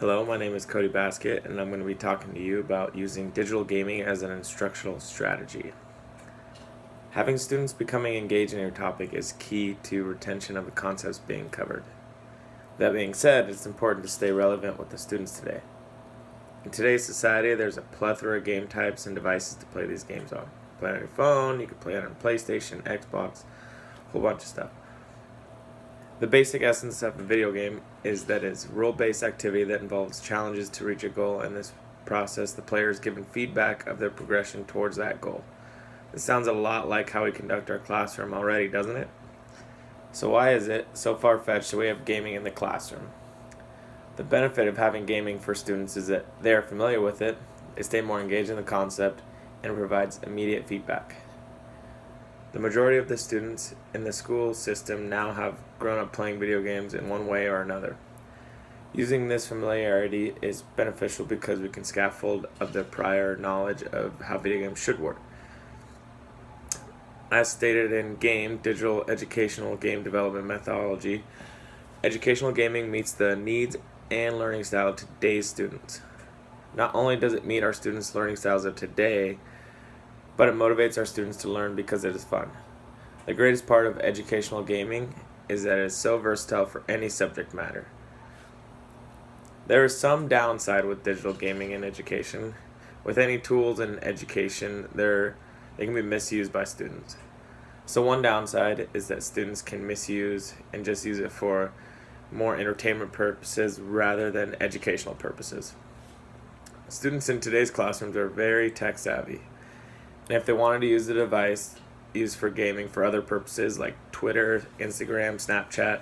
Hello, my name is Cody Basket, and I'm going to be talking to you about using digital gaming as an instructional strategy. Having students becoming engaged in your topic is key to retention of the concepts being covered. That being said, it's important to stay relevant with the students today. In today's society, there's a plethora of game types and devices to play these games on. You can play on your phone, you can play it on PlayStation, Xbox, a whole bunch of stuff. The basic essence of a video game is that it's role-based activity that involves challenges to reach a goal. In this process, the player is given feedback of their progression towards that goal. This sounds a lot like how we conduct our classroom already, doesn't it? So why is it so far-fetched that we have gaming in the classroom? The benefit of having gaming for students is that they are familiar with it, they stay more engaged in the concept, and it provides immediate feedback. The majority of the students in the school system now have grown up playing video games in one way or another. Using this familiarity is beneficial because we can scaffold of their prior knowledge of how video games should work. As stated in GAME, Digital Educational Game Development Methodology, educational gaming meets the needs and learning style of today's students. Not only does it meet our students' learning styles of today, but it motivates our students to learn because it is fun. The greatest part of educational gaming is that it is so versatile for any subject matter. There is some downside with digital gaming in education. With any tools in education, they can be misused by students. So one downside is that students can misuse and just use it for more entertainment purposes rather than educational purposes. Students in today's classrooms are very tech savvy. And if they wanted to use the device used for gaming for other purposes like Twitter, Instagram, Snapchat,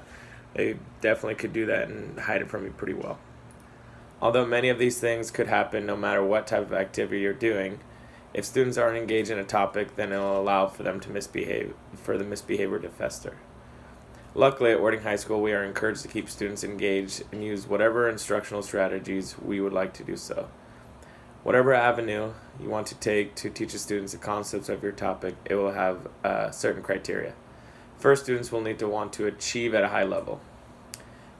they definitely could do that and hide it from you pretty well. Although many of these things could happen no matter what type of activity you're doing, if students aren't engaged in a topic, then it'll allow for them to misbehave, for the misbehavior to fester. Luckily, at Wording High School, we are encouraged to keep students engaged and use whatever instructional strategies we would like to do so. Whatever avenue you want to take to teach the students the concepts of your topic, it will have certain criteria. First, students will need to want to achieve at a high level.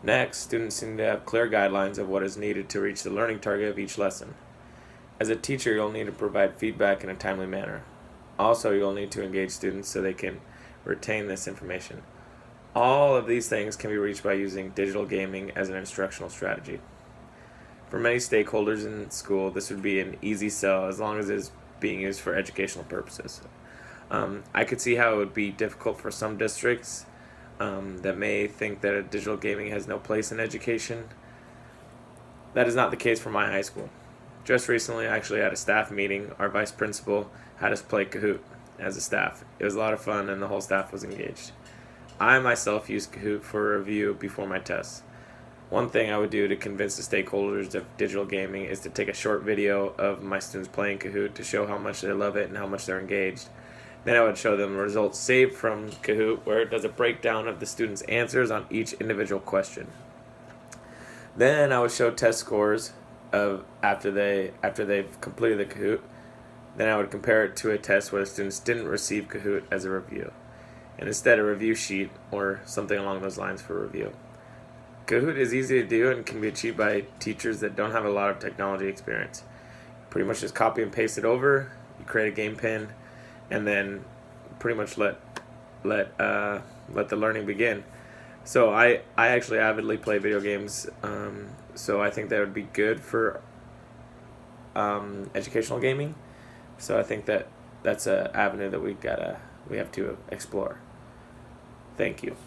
Next, students need to have clear guidelines of what is needed to reach the learning target of each lesson. As a teacher, you'll need to provide feedback in a timely manner. Also, you'll need to engage students so they can retain this information. All of these things can be reached by using digital gaming as an instructional strategy. For many stakeholders in school, this would be an easy sell as long as it is being used for educational purposes. I could see how it would be difficult for some districts that may think that digital gaming has no place in education. That is not the case for my high school. Just recently, I actually had a staff meeting. Our vice principal had us play Kahoot as a staff. It was a lot of fun and the whole staff was engaged. I myself used Kahoot for a review before my tests. One thing I would do to convince the stakeholders of digital gaming is to take a short video of my students playing Kahoot to show how much they love it and how much they're engaged. Then I would show them the results saved from Kahoot, where it does a breakdown of the students' answers on each individual question. Then I would show test scores of after they've completed the Kahoot. Then I would compare it to a test where the students didn't receive Kahoot as a review, and instead a review sheet or something along those lines for review. Kahoot is easy to do and can be achieved by teachers that don't have a lot of technology experience. Pretty much just copy and paste it over, you create a game pin, and then pretty much let the learning begin. So I actually avidly play video games, so I think that would be good for educational gaming. So I think that's an avenue that we have to explore. Thank you.